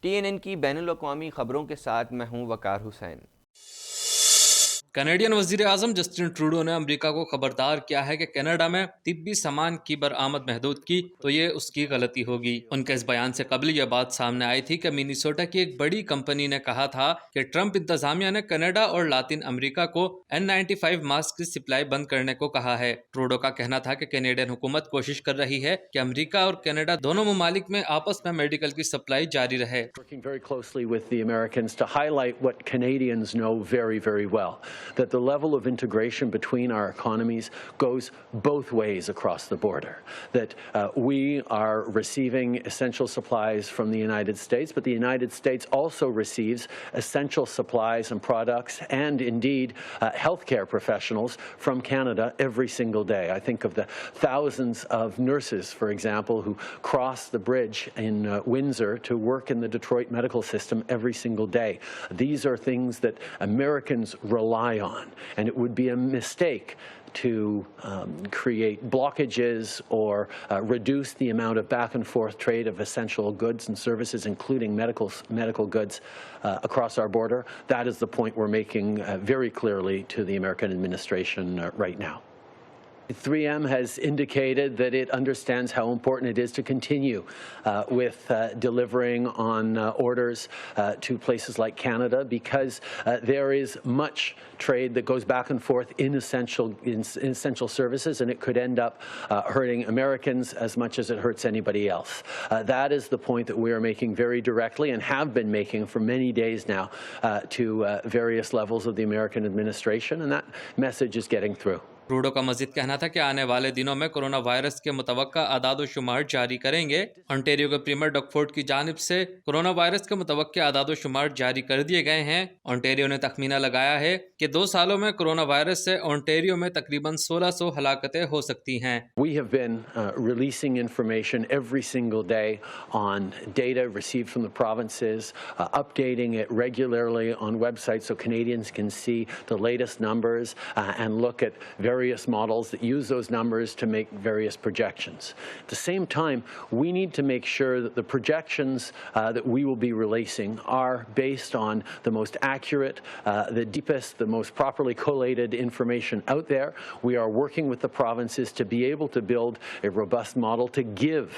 TNN کی بین الاقوامی خبروں کے ساتھ میں ہوں وقار حسین۔ کینیڈین وزیر اعظم جسٹن ٹروڈو نے امریکہ کو خبردار کیا ہے کہ کینیڈا میں طبی سامان کی برآمد محدود کی تو یہ اس کی غلطی ہوگی۔ ان کے اس بیان سے قبل یہ بات سامنے آئی تھی کہ مینیسوٹا کی ایک بڑی کمپنی نے کہا تھا کہ ٹرمپ انتظامیہ نے کینیڈا اور لاطین امریکہ کو N95 ماسک کی سپلائی بند کرنے کو کہا ہے۔ ٹروڈو کا کہنا تھا کہ کینیڈین حکومت کوشش کر رہی ہے کہ امریکہ اور کینیڈا دونوں ممالک میں آپس میں میڈیکل کی سپلائی جاری رہے۔ Working very closely with the Americans to highlight what Canadians know very, very well, that the level of integration between our economies goes both ways across the border, that we are receiving essential supplies from the United States, but the United States also receives essential supplies and products and indeed healthcare professionals from Canada every single day. I think of the thousands of nurses, for example, who cross the bridge in Windsor to work in the Detroit medical system every single day. These are things that Americans rely on, and it would be a mistake to create blockages or reduce the amount of back and forth trade of essential goods and services, including medical goods, across our border. That is the point we're making very clearly to the American administration right now. 3M has indicated that it understands how important it is to continue with delivering on orders to places like Canada, because there is much trade that goes back and forth in essential services, and it could end up hurting Americans as much as it hurts anybody else. That is the point that we are making very directly and have been making for many days now to various levels of the American administration, and that message is getting through. Trudeau کا مزید کہنا تھا کہ آنے والے دنوں میں corona virus کے متوقع اعداد و شمار جاری کریں گے۔ انٹیریو کے پریمیئر ڈگ فورڈ کی جانب سے کرونا وائرس کے متوقع اعداد و شمار جاری کر دیے گئے ہیں۔ انٹیریو نے تخمینہ لگایا ہے کہ 2 سالوں میں کرونا وائرس سے انٹیریو میں تقریباً 1600 ہلاکتیں ہو سکتی ہیں۔ We have been releasing information every single day on data received from the provinces, updating it regularly on websites so Canadians can see the latest numbers and look at various models that use those numbers to make various projections. At the same time, we need to make sure that the projections that we will be releasing are based on the most accurate, the deepest, the most properly collated information out there. We are working with the provinces to be able to build a robust model to give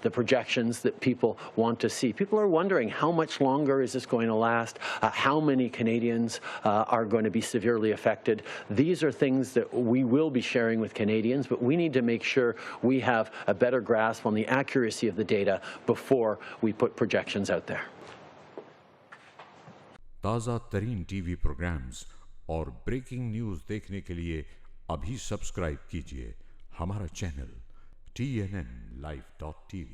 the projections that people want to see. People are wondering, how much longer is this going to last? How many Canadians are going to be severely affected? These are things that we will be sharing with Canadians, but we need to make sure we have a better grasp on the accuracy of the data before we put projections out there. تازہ ترین T V programmes اور breaking news دیکھنے کے لیے ابھی subscribe کیجیے ہمارا channel TNNlive.tv۔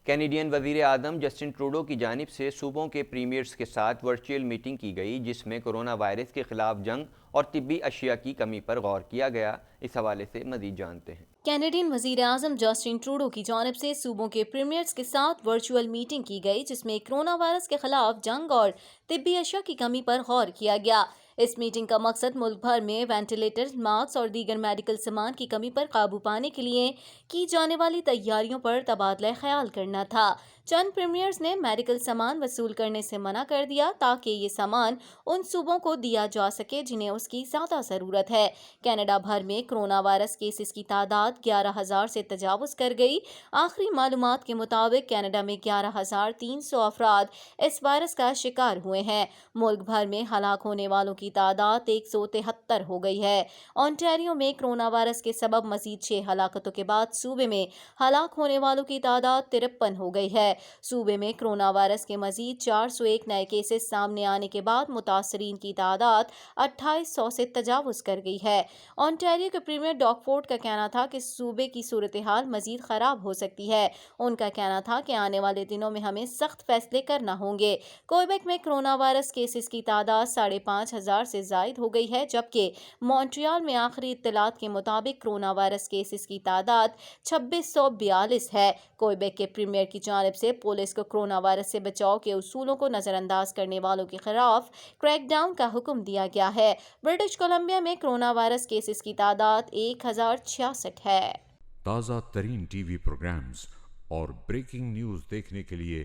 Canadian وزیر اعظم Justin Trudeau کی جانب سے صوبوں کے پریمیئرز کے ساتھ ورچوئل میٹنگ کی گئی، جس میں کرونا وائرس کے خلاف جنگ اور طبی اشیاء کی کمی پر غور کیا گیا۔ اس حوالے سے مزید جانتے ہیں۔ کینیڈین وزیر اعظم جسٹن ٹروڈو کی جانب سے صوبوں کے پریمیئرز کے ساتھ ورچوئل میٹنگ کی گئی، جس میں کرونا وائرس کے خلاف جنگ اور طبی اشیاء کی کمی پر غور کیا گیا۔ اس میٹنگ کا مقصد ملک بھر میں وینٹیلیٹر، ماسک اور دیگر میڈیکل سامان کی کمی پر قابو پانے کے لیے کی جانے والی تیاریوں پر تبادلہ خیال کرنا تھا۔ چند پریمیئرز نے میڈیکل سامان وصول کرنے سے منع کر دیا تاکہ یہ سامان ان صوبوں کو دیا جا سکے جنہیں اس کی زیادہ ضرورت ہے۔ کینیڈا بھر میں کرونا وائرس کیسز کی تعداد 11,000 سے تجاوز کر گئی۔ آخری معلومات کے مطابق کینیڈا میں 11,300 افراد اس وائرس کا شکار ہوئے ہیں۔ ملک بھر میں ہلاک ہونے والوں کی تعداد 173 ہو گئی ہے۔ اونٹاریو میں کرونا وائرس کے سبب مزید 6 ہلاکتوں کے بعد صوبے میں ہلاک ہونے والوں کی تعداد 53 ہو گئی ہے۔ صوبے میں کرونا وائرس کے مزید 401 نئے کیسز سامنے آنے کے بعد متاثرین کی تعداد 2800 سے تجاوز کر گئی ہے۔ اونٹاریو کے پریمیئر ڈگ فورڈ کا کہنا تھا کہ صوبے کی صورتحال مزید خراب ہو سکتی ہے۔ ان کا کہنا تھا کہ آنے والے دنوں میں ہمیں سخت فیصلے کرنا ہوں گے۔ کوئبیک میں کرونا وائرس کیسز کی تعداد 5,500 سے زائد ہو گئی ہے، جبکہ مونٹریال میں آخری اطلاعات کے مطابق کرونا وائرس کیسز کی تعداد 2,642 ہے۔ کوئبیک کے پریمیئر کی جانب سے پولیس کو کرونا وائرس سے بچاؤ کے اصولوں کو نظر انداز کرنے والوں کے خلاف کریک ڈاؤن کا حکم دیا گیا ہے۔ برٹش کولمبیا میں کرونا وائرس کیسز کی تعداد 1,066 ہے۔ تازہ ترین ٹی وی پروگرامز اور بریکنگ نیوز دیکھنے کے لیے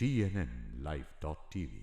TNNlive.tv।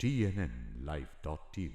TNNlive.tv।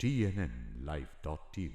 TNNlive.tv।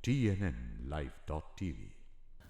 TNNlive.tv।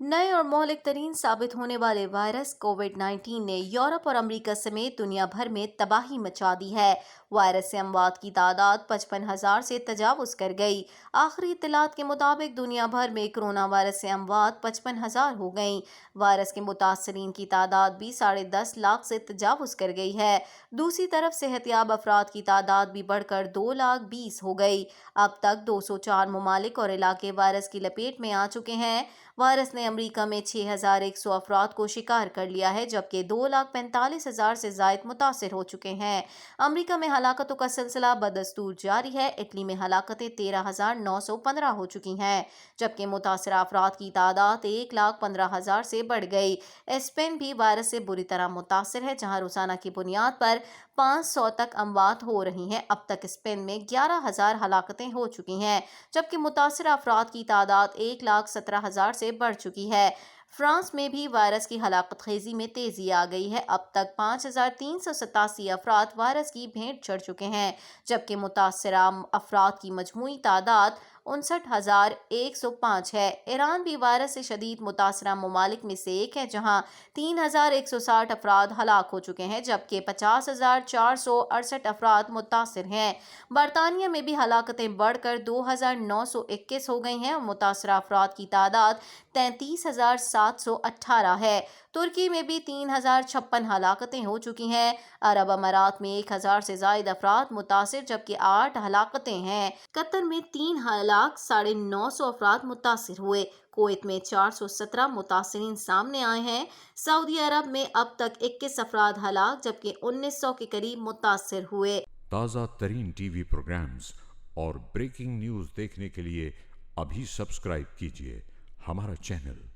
نئے اور مہلک ترین ثابت ہونے والے وائرس کووڈ-19 نے یورپ اور امریکہ سمیت دنیا بھر میں تباہی مچا دی ہے۔ وائرس سے اموات کی تعداد 55,000 سے تجاوز کر گئی۔ آخری اطلاعات کے مطابق دنیا بھر میں کرونا وائرس سے اموات 55,000 ہو گئیں۔ وائرس کے متاثرین کی تعداد بھی 10.5 لاکھ سے تجاوز کر گئی ہے۔ دوسری طرف صحت یاب افراد کی تعداد بھی بڑھ کر 2,20,000 ہو گئی۔ اب تک 204 ممالک اور علاقے وائرس کی لپیٹ میں آ چکے ہیں۔ وائرس نے امریکہ میں 6,100 افراد کو شکار کر لیا ہے، جبکہ 2,45,000 سے زائد متاثر ہو چکے ہیں۔ امریکہ میں ہلاکتوں کا سلسلہ بدستور جاری ہے۔ اٹلی میں ہلاکتیں 13,915 ہو چکی ہیں، جبکہ متاثرہ افراد کی تعداد 1,15,000 سے بڑھ گئی۔ اسپین بھی وائرس سے بری طرح متاثر ہے، جہاں روزانہ کی بنیاد پر 500 تک اموات ہو رہی ہیں۔ اب تک اسپین میں 11,000 ہلاکتیں ہو چکی ہیں، جبکہ متاثرہ افراد کی تعداد 1,17,000 سے بڑھ چکی ہے۔ فرانس میں بھی وائرس کی ہلاکت خیزی میں تیزی آ گئی ہے۔ اب تک 5,387 افراد وائرس کی بھینٹ چڑھ چکے ہیں، جبکہ متاثرہ افراد کی مجموعی تعداد 59,105 ہے۔ ایران بھی وائرس سے شدید متاثرہ ممالک میں سے ایک ہے، جہاں 3,160 افراد ہلاک ہو چکے ہیں، جبکہ 50,468 افراد متاثر ہیں۔ برطانیہ میں بھی ہلاکتیں بڑھ کر 2,921 ہو گئی ہیں اور متاثرہ افراد کی تعداد 33,718 ہے۔ ترکی میں بھی 3,056 ہلاکتیں ہو چکی ہیں۔ عرب امارات میں 1,000 سے زائد افراد متاثر، جبکہ 8 ہلاکتیں ہیں۔ قطر میں 3,950 افراد متاثر ہوئے۔ کویت میں 417 متاثرین سامنے آئے ہیں۔ سعودی عرب میں اب تک 21 افراد ہلاک، جبکہ 1,900 کے قریب متاثر ہوئے۔ تازہ ترین ٹی وی پروگرامز اور بریکنگ نیوز دیکھنے کے لیے ابھی سبسکرائب کیجیے ہمارا چینل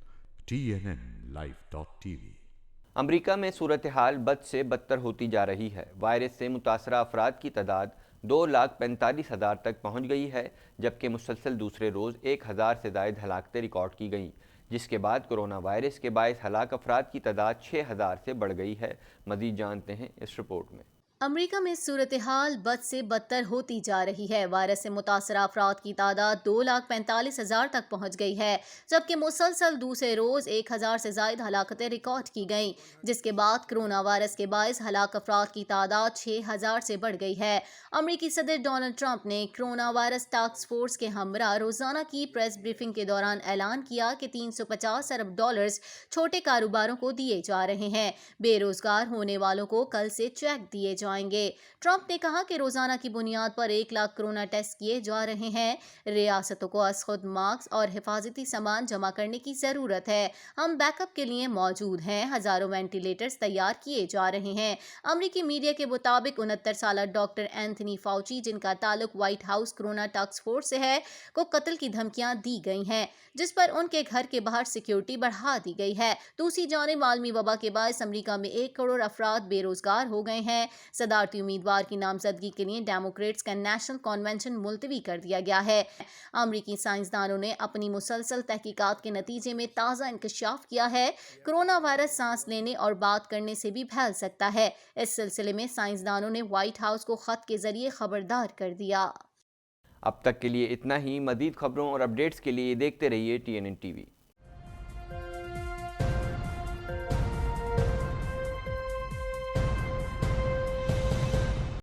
TNNLive.tv۔ امریکہ میں صورتحال بد سے بدتر ہوتی جا رہی ہے۔ وائرس سے متاثرہ افراد کی تعداد 2,45,000 تک پہنچ گئی ہے، جبکہ مسلسل دوسرے روز 1,000 سے زائد ہلاکتیں ریکارڈ کی گئیں، جس کے بعد کرونا وائرس کے باعث ہلاک افراد کی تعداد 6,000 سے بڑھ گئی ہے۔ مزید جانتے ہیں اس رپورٹ میں۔ امریکہ میں صورتحال بد سے بدتر ہوتی جا رہی ہے۔ وائرس سے متاثرہ افراد کی تعداد 2,45,000 تک پہنچ گئی ہے، جبکہ مسلسل دوسرے روز 1,000 سے زائد ہلاکتیں ریکارڈ کی گئیں، جس کے بعد کرونا وائرس کے باعث ہلاک افراد کی تعداد 6,000 سے بڑھ گئی ہے۔ امریکی صدر ڈونلڈ ٹرمپ نے کرونا وائرس ٹاسک فورس کے ہمراہ روزانہ کی پریس بریفنگ کے دوران اعلان کیا کہ $350 ارب چھوٹے کاروباروں کو دیے جا رہے ہیں۔ بے روزگار ہونے والوں کو کل سے چیک دیے جائیں گے۔ ٹرمپ نے کہا کہ روزانہ کی بنیاد پر 1 لاکھ کرونا ٹیسٹ کیے جا رہے ہیں۔ ریاستوں کو از خود ماسک اور حفاظتی سامان جمع کرنے کی ضرورت ہے۔ ہم بیک اپ کے لیے موجود ہیں۔ ہزاروں وینٹی لیٹرز تیار کیے جا رہے ہیں۔ امریکی میڈیا کے مطابق 69 سالہ ڈاکٹر اینتھنی فاؤچی، جن کا تعلق white house corona task force سے ہے، کو قتل کی دھمکیاں دی گئی ہیں، جس پر ان کے گھر کے باہر سیکیورٹی بڑھا دی گئی ہے۔ دوسری جانب عالمی وبا کے باعث امریکہ میں 1 کروڑ افراد بے روزگار ہو گئے ہیں۔ صدارتی امیدوار کی نامزدگی کے لیے ڈیموکریٹس کا نیشنل کنونشن ملتوی کر دیا گیا ہے۔ امریکی سائنسدانوں نے اپنی مسلسل تحقیقات کے نتیجے میں تازہ انکشاف کیا ہے۔ کرونا وائرس سانس لینے اور بات کرنے سے بھی پھیل سکتا ہے۔ اس سلسلے میں سائنسدانوں نے وائٹ ہاؤس کو خط کے ذریعے خبردار کر دیا۔ اب تک کے لیے اتنا ہی۔ مزید خبروں اور اپڈیٹس کے لیے دیکھتے رہیے TNN TV۔